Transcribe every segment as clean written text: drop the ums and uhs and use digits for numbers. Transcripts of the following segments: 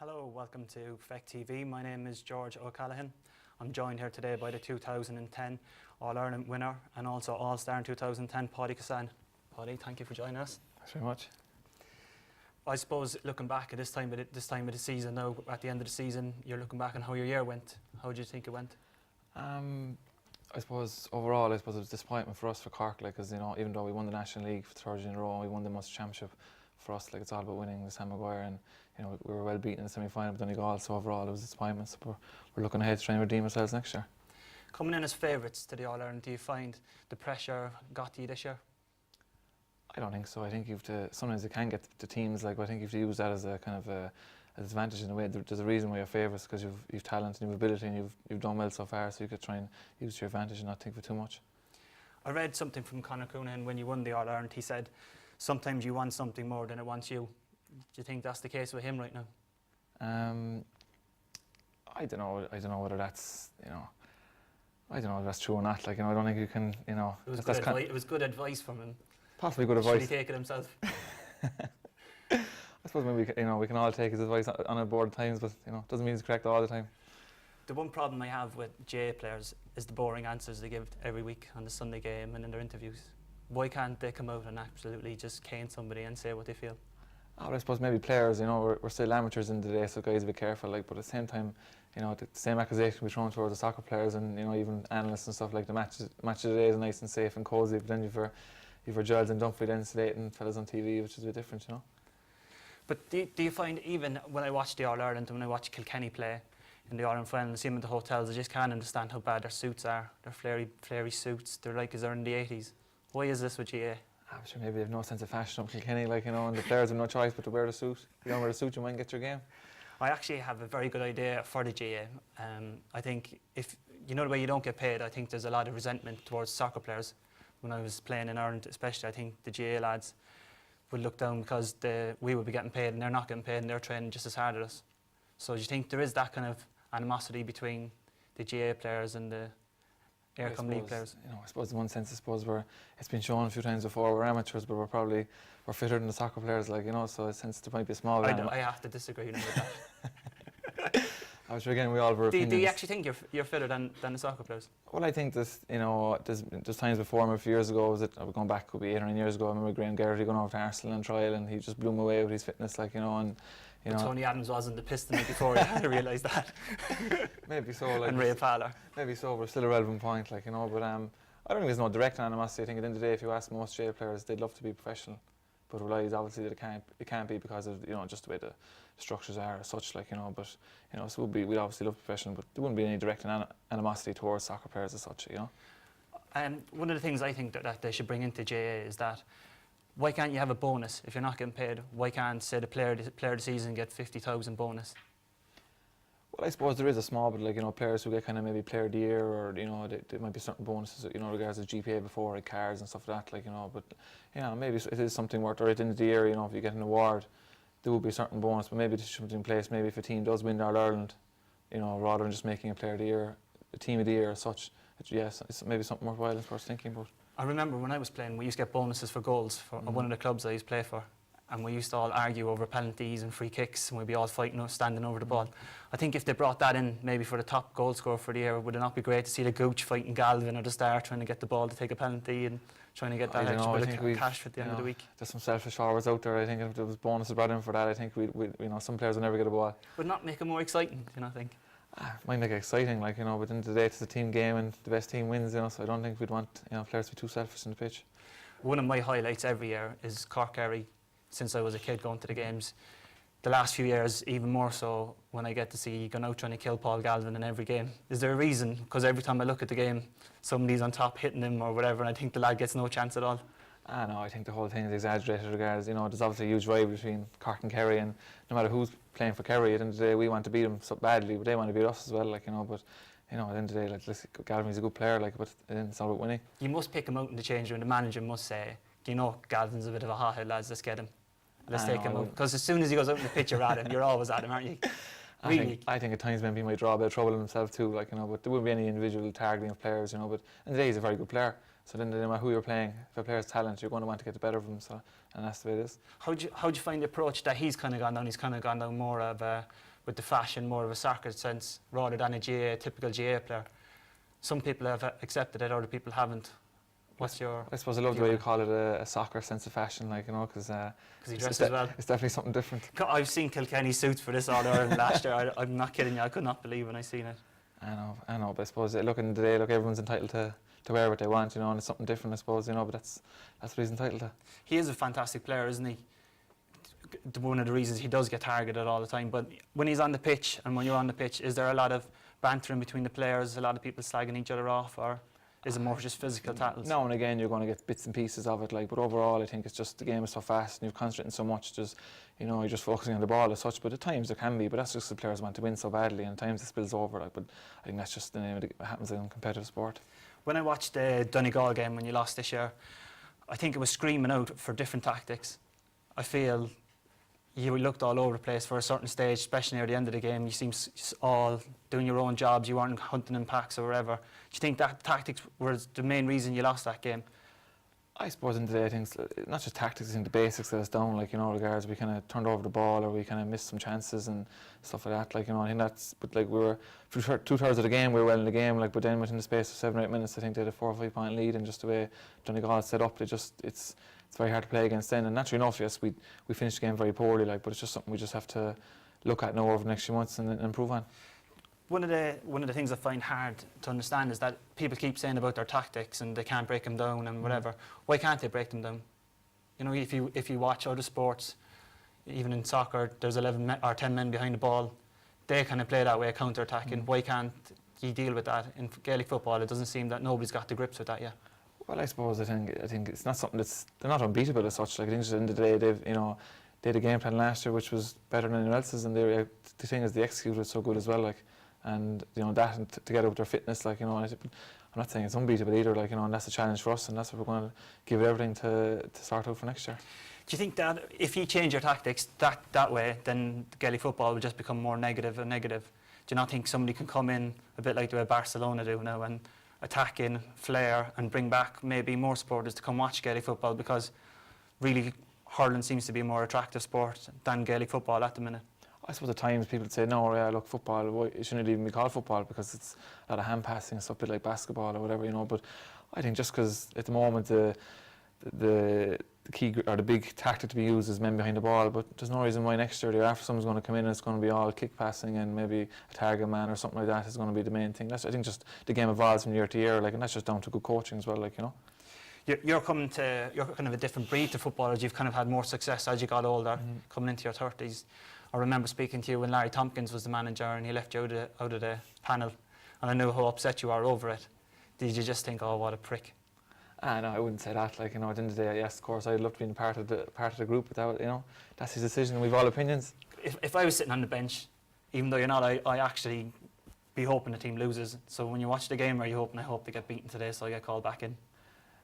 Hello, welcome to Feck TV. My name is George O'Callaghan. I'm joined here today by the 2010 All-Ireland winner and also All-Star in 2010, Paudie Kissane. Paudie, thank you for joining us. Thanks very much. I suppose looking back at this time of the season now, at the end of the season, you're looking back on how your year went. How do you think it went? I suppose overall, it was a disappointment for us for Cork, because even though we won the National League for third year in a row, we won the Munster Championship. For us, it's all about winning the Sam Maguire, and we were well beaten in the semi-final with Donegal. So overall, it was a disappointment. So we're looking ahead to try and redeem ourselves next year. Coming in as favourites to the All-Ireland, do you find the pressure got to you this year? I don't think so. I think sometimes you can get to teams, but I think you have to use that as a kind of an advantage in a way. There's a reason why you're favourites, because you've talent and you've ability and you've done well so far, so you could try and use your advantage and not think of it too much. I read something from Conor Coonan when you won the All-Ireland. He said sometimes you want something more than it wants you. Do you think that's the case with him right now? I don't know whether that's I don't know if that's true or not. I don't think you can. It was good advice from him. Possibly good advice. Should he take it himself? I suppose maybe we can all take his advice on a board at times, but doesn't mean it's correct all the time. The one problem I have with GAA players is the boring answers they give every week on the Sunday game and in their interviews. Why can't they come out and absolutely just cane somebody and say what they feel? I suppose maybe players, we're still amateurs in the day, so guys be careful. But at the same time, the same accusation we thrown towards the soccer players and even analysts and stuff. The match of the day is nice and safe and cosy, but then you've your Giles and Dunphy then slating fellas on TV, which is a bit different, But do you find, even when I watch the All-Ireland and when I watch Kilkenny play in the All-Ireland final and see them in the hotels, I just can't understand how bad their suits are. They're flary suits. They're like as they're in the 80s. Why is this with GAA? I'm sure maybe they have no sense of fashion up Kilkenny, and the players have no choice but to wear the suit. If you don't wear the suit, you might get your game. I actually have a very good idea for the GAA. I think if the way you don't get paid, I think there's a lot of resentment towards soccer players. When I was playing in Ireland, especially, I think the GAA lads would look down because we would be getting paid and they're not getting paid and they're training just as hard as us. So do you think there is that kind of animosity between the GAA players and the Aircom League players? I suppose in one sense, it's been shown a few times before, we're amateurs, but we're fitter than the soccer players, so in a sense there might be a small... I have to disagree with that. I'm sure again we all have our opinions. Do you actually think you're fitter than the soccer players? Well, I think there's times before, a few years ago, going back, could be 8 or 9 years ago, I remember Graham Geraghty going over to Arsenal on trial and he just blew me away with his fitness, But Tony Adams wasn't the piston before, you had to realise that. Maybe so. And Ray Fowler. Maybe so, but still a relevant point, but I don't think there's no direct animosity. I think at the end of the day, if you ask most GAA players, they'd love to be professional, but realize obviously that it can't be because of just the way the structures are as such, but so we'd obviously love professional, but there wouldn't be any direct animosity towards soccer players as such, One of the things I think that they should bring into GAA is that why can't you have a bonus if you're not getting paid? Why can't, say, the player of the season get 50,000 bonus? Well, I suppose there is a small bit, players who get kind of maybe player of the year, or there might be certain bonuses, regards to GPA before, like cars and stuff like that, but maybe it is something worth. Or at the end of the year, if you get an award, there will be a certain bonus, but maybe this should be in place. Maybe if a team does win the All-Ireland, rather than just making a player of the year, a team of the year as such, yes, it's maybe something worthwhile as far as thinking about. I remember when I was playing, we used to get bonuses for goals for one of the clubs I used to play for, and we used to all argue over penalties and free kicks, and we'd be all fighting, standing over the ball. I think if they brought that in, maybe for the top goal scorer for the year, would it not be great to see the Gooch fighting Galvin or the Star trying to get the ball to take a penalty and trying to get that extra bit of cash at the end of the week? There's some selfish forwards out there. I think if there was bonuses brought in for that, I think some players would never get a ball. Would not make it more exciting, do you not think? It might make it exciting, but at the end of the day, it's a team game and the best team wins, so I don't think we'd want players to be too selfish on the pitch. One of my highlights every year is Cork Kerry, since I was a kid going to the games. The last few years, even more so, when I get to see you going out trying to kill Paul Galvin in every game. Is there a reason? Because every time I look at the game, somebody's on top hitting him or whatever, and I think the lad gets no chance at all. No, I think the whole thing is exaggerated regards. There's obviously a huge rivalry between Cork and Kerry, and no matter who's playing for Kerry, at the end of the day, we want to beat them so badly, but they want to beat us as well, but at the end of the day, Galvin's a good player, but it's all about winning. You must pick him out in the change room. The manager must say, Galvin's a bit of a hothead, lads, let's get him. Let's take him out. Because as soon as he goes out in the pitch, you're at him. You're always at him, aren't you? I think at times maybe he might draw a bit of trouble in himself too, but there wouldn't be any individual targeting of players, but in the day he's a very good player. So then no matter who you're playing, if a player's talent, you're going to want to get the better of him. And that's the way it is. How do you find the approach that he's kind of gone down? He's kind of gone down more of a with the fashion more of a soccer sense rather than a typical GA player. Some people have accepted it, other people haven't. What's your... I suppose I love the way you call it a soccer sense of fashion, like, you know, because he dresses well. It's definitely something different. I've seen Kilkenny suits for this All-Ireland last year. I'm not kidding you. I could not believe when I seen it. I know, but I suppose look, in the day, look, everyone's entitled to wear what they want, you know, and it's something different, I suppose, you know, but that's what he's entitled to. He is a fantastic player, isn't he? One of the reasons he does get targeted all the time, but when he's on the pitch and when you're on the pitch, is there a lot of bantering between the players, a lot of people slagging each other off, or is it more just physical tackles? Now and again you're going to get bits and pieces of it, like, but overall I think it's just the game is so fast and you're concentrating so much, just, you know, you're just focusing on the ball as such, but at times there can be, but that's just the players want to win so badly, and at times it spills over, like, but I think that's just the name of it happens in competitive sport. When I watched the Donegal game when you lost this year, I think it was screaming out for different tactics. I feel you looked all over the place for a certain stage, especially near the end of the game. You seemed all doing your own jobs. You weren't hunting in packs or whatever. Do you think that tactics was the main reason you lost that game? I suppose in the day, I think not just tactics, I think the basics let us down, like, you know, regards we kind of turned over the ball or we kind of missed some chances and stuff like that, like, you know, I think that's, but like we were, for two-thirds of the game we were well in the game, like, but then within the space of 7 or 8 minutes I think they had a 4 or 5 point lead, and just the way Donegal set up, it's very hard to play against then, and naturally enough, yes, we finished the game very poorly, like, but it's just something we just have to look at now over the next few months and improve on. One of the things I find hard to understand is that people keep saying about their tactics and they can't break them down and whatever. Why can't they break them down? You know, if you watch other sports, even in soccer, there's 11 or 10 men behind the ball. They kind of play that way, counter-attacking. Why can't you deal with that? In Gaelic football, it doesn't seem that nobody's got the grips with that yet. Well, I suppose I think it's not something they're not unbeatable as such. Like, I think at the end of the day, they had a game plan last year which was better than anyone else's, and the thing is they executed it so good as well, like. And, you know, that and together with their fitness, like, you know, I'm not saying it's unbeatable either, like, you know, and that's a challenge for us, and that's what we're going to give it everything to sort out for next year. Do you think that if you change your tactics that way, then Gaelic football will just become more negative and negative? Do you not think somebody can come in a bit like the way Barcelona do now and attack in, flair, and bring back maybe more supporters to come watch Gaelic football, because really hurling seems to be a more attractive sport than Gaelic football at the minute? I suppose at times people say, no, yeah, look, football, it shouldn't even be called football because it's a lot of hand passing and stuff, a bit like basketball or whatever, you know. But I think just because at the moment the key or the big tactic to be used is men behind the ball, but there's no reason why next year or the year after someone's going to come in and it's going to be all kick passing and maybe a target man or something like that is going to be the main thing. I think just the game evolves from year to year, like, and that's just down to good coaching as well, like, you know. You're kind of a different breed to footballers. You've kind of had more success as you got older, coming into your 30s. I remember speaking to you when Larry Tompkins was the manager and he left you out of the panel, and I knew how upset you are over it. Did you just think, oh, what a prick? No, I wouldn't say that. Like, you know, at the end of the day, yes, of course, I'd love to be part of the group, but that, you know, that's his decision, and we've all opinions. If I was sitting on the bench, even though you're not, I actually be hoping the team loses. So when you watch the game, are you hoping, I hope they get beaten today so I get called back in?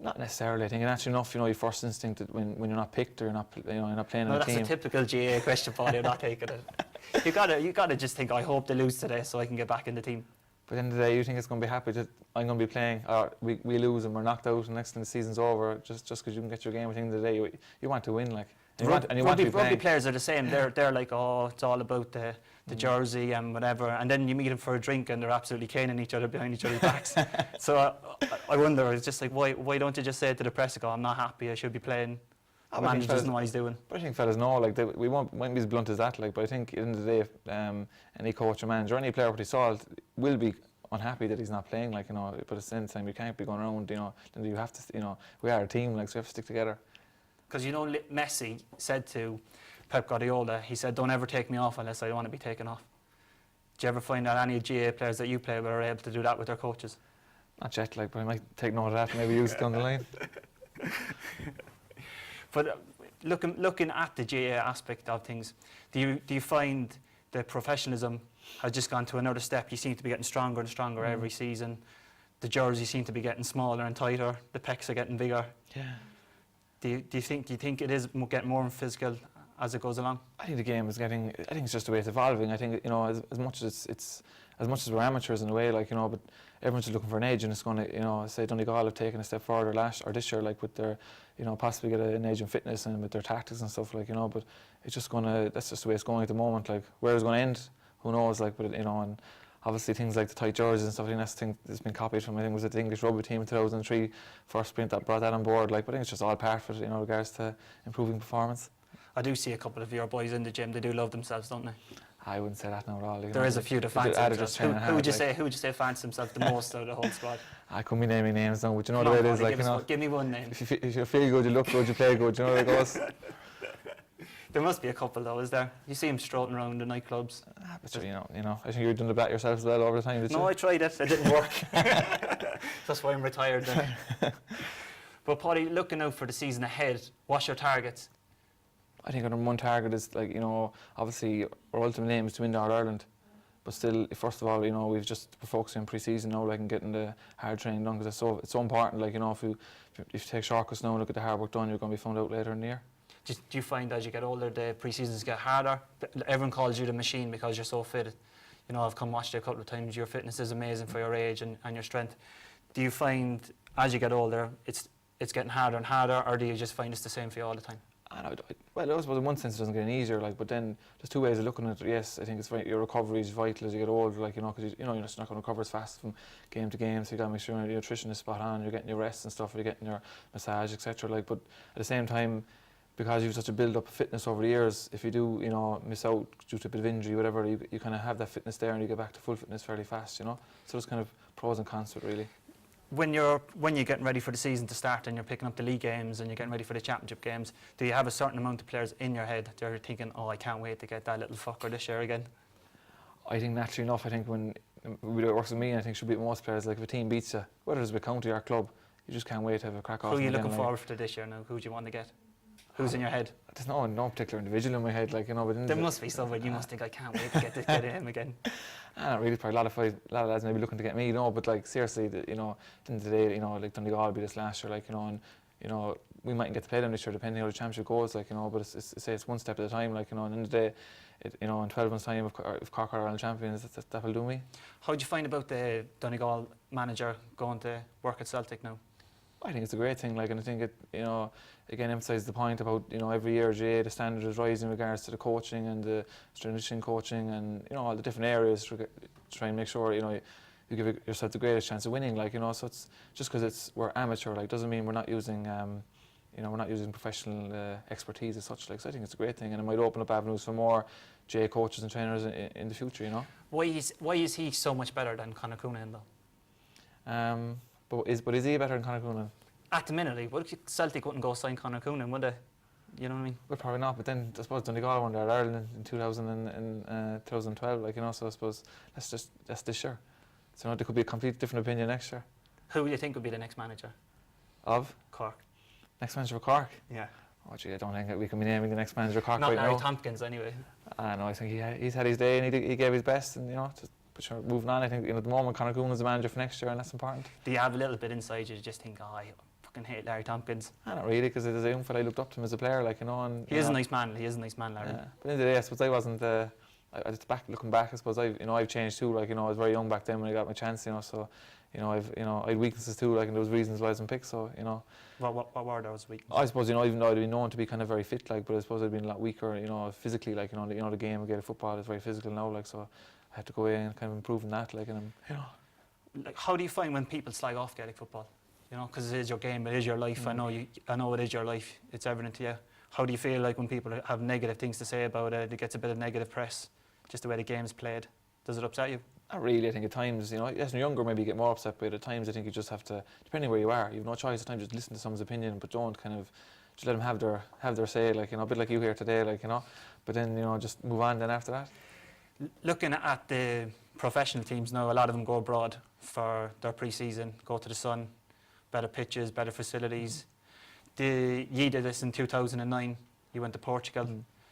Not necessarily. I think, and actually enough, you know, your first instinct that when you're not picked or you're not playing on a team. That's a typical GA question, Paudie. You're not taking it. You gotta just think, I hope they lose today so I can get back in the team. But at the end of the day, you think it's going to be happy that I'm going to be playing, or we lose and we're knocked out, and next thing the season's over, just because you can get your game. At the end of the day, you want to win, like. Rugby players are the same. They're like, oh, it's all about the jersey and whatever. And then you meet them for a drink and they're absolutely caning each other behind each other's backs. So I wonder, it's just like, why don't you just say to the press, I'm not happy, I should be playing. The manager doesn't know what he's doing. But I think fellas know, like, we won't be as blunt as that, like. But I think at the end of the day, any coach or manager, any player what he saw will be unhappy that he's not playing, like, you know. But at the same time, you can't be going around, you know. Then you have to, you know, we are a team, like, so we have to stick together. Because, you know, Messi said to Pep Guardiola, he said, don't ever take me off unless I want to be taken off. Do you ever find that any GA players that you play with are able to do that with their coaches? Not yet, like, but I might take note of that and maybe use it down the line. But looking at the GA aspect of things, do you find the professionalism has just gone to another step? You seem to be getting stronger and stronger every season. The jerseys seem to be getting smaller and tighter. The pecs are getting bigger. Yeah. Do you think it is getting more physical as it goes along? I think the game is getting. I think it's just the way it's evolving. I think, you know, as much as it's as much as we're amateurs in a way, like, you know, but everyone's just looking for an edge, and it's going to, you know, say Donegal have taken a step further this year, like, with their, you know, possibly get an edge in fitness and with their tactics and stuff, like, you know. But it's just going to. That's just the way it's going at the moment. Like, where it's going to end, who knows, like, but, you know, and obviously things like the tight jerseys and stuff, I think that's the thing that's been copied from, I think, was it the English rugby team in 2003, first print that brought that on board, like, but I think it's just all part of it, you know, regards to improving performance. I do see a couple of your boys in the gym, they do love themselves, don't they? I wouldn't say that now at all. There is a few that fancy themselves. Who would you say fancy themselves the most out of the whole squad? I couldn't be naming names now, but you know the way it is, like, you know. Give me one name. If you feel good, you look good, you play good, you know where it goes. There must be a couple though, is there? You see them strolling around the nightclubs. But you know, I think you've done the bat yourself as well over the time, did you? No, I tried it. It didn't work. That's why I'm retired then. But Paudie, looking out for the season ahead, what's your targets? I think our number one target is, like, you know, obviously our ultimate aim is to win the All-Ireland. But still, first of all, you know, we're focusing on pre-season now, like, and getting the hard training done, because it's so important. Like, you know, if you take shortcuts now and look at the hard work done, you're going to be found out later in the year. Do you find as you get older, the pre-seasons get harder? Everyone calls you the machine because you're so fit. You know, I've come watched you a couple of times. Your fitness is amazing for your age and your strength. Do you find as you get older, it's getting harder and harder, or do you just find it's the same for you all the time? Well, I suppose in one sense it doesn't get any easier, like, but then there's two ways of looking at it. Yes, I think your recovery is vital as you get older, like, you know, because you're just not going to recover as fast from game to game, so you got to make sure your nutrition is spot on, you're getting your rest and stuff, you're getting your massage, etc. Like, but at the same time, because you've such a build up of fitness over the years, if you do, you know, miss out due to a bit of injury, whatever, you kind of have that fitness there and you get back to full fitness fairly fast, you know. So there's kind of pros and cons to it, really. When you're getting ready for the season to start and you're picking up the league games and you're getting ready for the championship games, do you have a certain amount of players in your head that you're thinking, oh, I can't wait to get that little fucker this year again? I think naturally enough, I think when it works with me, and I think it should be with most players, like if a team beats you, whether it's a county or club, you just can't wait to have a crack off. Who are you looking forward to this year now? Who do you want to get? Who's in your head? There's no particular individual in my head, like, you know. But there must be someone you must think, I can't wait to get him again. Not really. Probably a lot of lads maybe looking to get me, you know. But like seriously, you know, at the end of the day, you know, like Donegal will be this last year, like, you know, and you know we mightn't get to play them this year depending how the championship goes, like, you know. But it's one step at a time, like, you know. And at the end of the day, you know, in 12 months' time, if Cork are Ireland champions, that will do me. How do you find about the Donegal manager going to work at Celtic now? I think it's a great thing, like, and I think it, you know, again emphasises the point about, you know, every year GA the standard is rising in regards to the coaching and the transition coaching and, you know, all the different areas to try and make sure, you know, you give yourself the greatest chance of winning, like, you know. So it's just because we're amateur, like, doesn't mean we're not using you know, we're not using professional expertise as such, like. So I think it's a great thing, and it might open up avenues for more GA coaches and trainers in the future, you know. Why is he so much better than Conor Coonan though? But is he better than Conor Coonan? At the minute, but Celtic wouldn't go sign Conor Coonan, would they? You know what I mean? Well, probably not. But then I suppose Donegal won their Ireland in 2012, like, you know. So I suppose that's this year. So, you know, there could be a completely different opinion next year. Who do you think would be the next manager? Of Cork. Next manager of Cork? Yeah. Oh gee, I don't think that we can be naming the next manager of Cork not right Larry now. Tompkins anyway. No, I think he's had his day and he gave his best, and, you know. But sure, moving on, I think, you know, at the moment Conor Coonan is the manager for next year, and that's important. Do you have a little bit inside you to just think, oh, I fucking hate Larry Tompkins? Not really, because as a young fella I looked up to him as a player, like, you know. And he is a nice man. He is a nice man, Larry. Yeah. But at the end of the day, I suppose I wasn't. Looking back, I suppose I've changed too. Like, you know, I was very young back then when I got my chance, you know. So, you know, I had weaknesses too, like, and there was reasons why I wasn't picked. So, you know. What were those weaknesses? I suppose, you know, even though I'd been known to be kind of very fit, like, but I suppose I'd been a lot weaker, you know, physically, like, you know, the game of Gaelic football is very physical now, like, so I had to go in and kind of improve in that, like, and you know. Like, how do you find when people slag off Gaelic football? You know, because it is your game, it is your life. I know it is your life. It's everything to you. How do you feel like when people have negative things to say about it? It gets a bit of negative press, just the way the game's played. Does it upset you? Not really. I think at times, you know, as you're younger, maybe you get more upset, but at times I think you just have to, depending where you are, you have no choice. At times, just listen to someone's opinion, but don't kind of just let them have their say, like, you know, a bit like you here today, like, you know. But then, you know, just move on then after that. Looking at the professional teams now, a lot of them go abroad for their pre-season, go to the sun, better pitches, better facilities. You did this in 2009. You went to Portugal.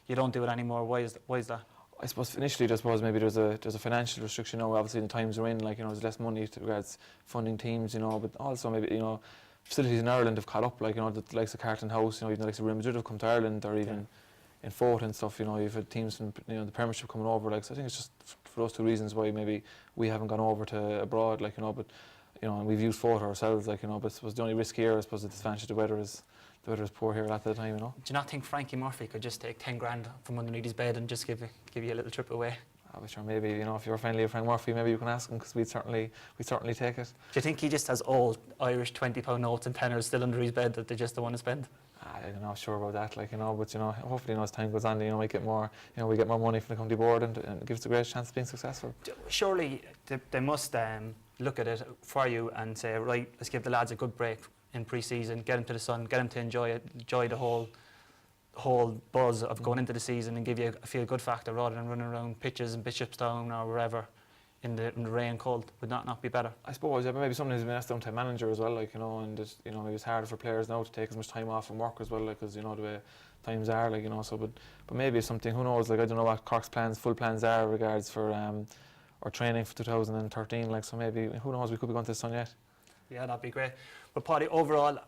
You don't do it anymore. Why is that? I suppose initially, maybe there's a financial restriction now. Obviously, the times we're in, like, you know, there's less money regards funding teams, you know. But also maybe, you know, facilities in Ireland have caught up, like, you know, the likes of Carlton House, you know, even the likes of Real Madrid have come to Ireland, or even in Fort and stuff. You know, you've had teams from, you know, the Premiership coming over, like. So I think it's just for those two reasons why maybe we haven't gone over to abroad, like, you know. But, you know, and we've used Fort ourselves, like, you know. But I suppose the only risk here, I suppose, the disadvantage of the weather is poor here a lot of the time, you know. Do you not think Frankie Murphy could just take 10 grand from underneath his bed and just give you a little trip away? Sure, maybe, you know, if you're friendly with Frank Murphy, maybe you can ask him, because we'd certainly take it. Do you think he just has old Irish £20 notes and tenors still under his bed that they just don't want to spend? I'm not sure about that, like, you know, but, you know, hopefully, you know, as time goes on, you know, we get more money from the county board, and it gives us a great chance of being successful. Surely they must look at it for you and say, right, let's give the lads a good break in pre-season, get them to the sun, get them to enjoy the whole buzz of going into the season, and give you a feel-good factor rather than running around pitches in Bishopstown or wherever in the rain and cold. Would that not be better? I suppose, yeah, but maybe something has been asked down to a manager as well, like, you know, and you know, maybe it's harder for players now to take as much time off from work as well, like, because, you know, the way times are, like, you know, so, but maybe it's something, who knows, like, I don't know what Cork's full plans are in regards for our training for 2013, like, so maybe, who knows, we could be going to the sun yet. Yeah, that'd be great. But Paudie, overall,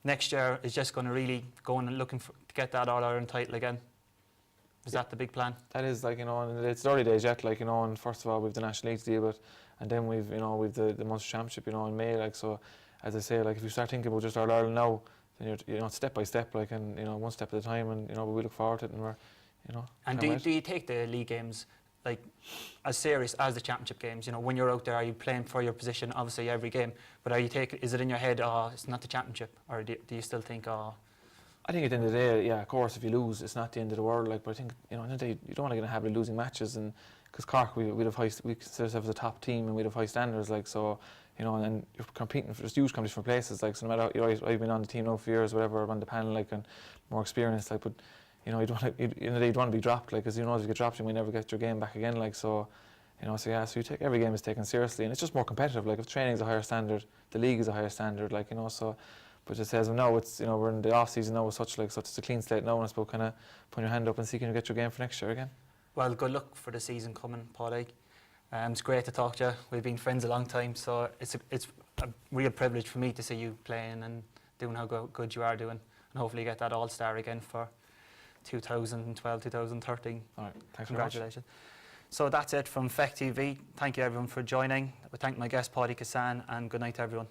next year is just going to really go on and looking to get that All-Ireland title again. Is that the big plan? That is, like, you know, and it's early days yet, like, you know, and first of all we've the National League to deal with, and then we've the Munster Championship, you know, in May, like, so as I say, like, if you start thinking about just All-Ireland now, then you're, you know, step by step, like, and, you know, one step at a time, and, you know, but we look forward to it, and we're, you know. And do you take the league games like as serious as the championship games? You know, when you're out there, are you playing for your position obviously every game, but is it in your head, it's not the championship, or do you still think, I think at the end of the day, yeah, of course, if you lose, it's not the end of the world. Like, but I think, you know, at the end of the day, you don't want to get in a habit of losing matches, and because Cork, we consider ourselves a top team, and we'd have high standards. Like, so, you know, and you're competing for huge competition for places. Like, so no matter, you know, I've been on the team now for years, whatever, on the panel, like, and more experience. Like, but, you know, you don't want to be dropped. Like, because, you know, if you get dropped, you might never get your game back again. Like, so, you know, so yeah, so you take every game is taken seriously, and it's just more competitive. Like, if training is a higher standard, the league is a higher standard. Like, you know, so. But it says now it's, you know, we're in the off season now, such it's a clean slate now, and it's about kind of putting your hand up and see can you get your game for next year again. Well, good luck for the season coming, Paudie. It's great to talk to you. We've been friends a long time, so it's a real privilege for me to see you playing and doing how good you are doing, and hopefully you get that All-Star again for 2012, 2013. All right, thanks Congratulations. very much. So that's it from Feck TV. Thank you everyone for joining. We thank my guest Paudie Kissane, and good night to everyone.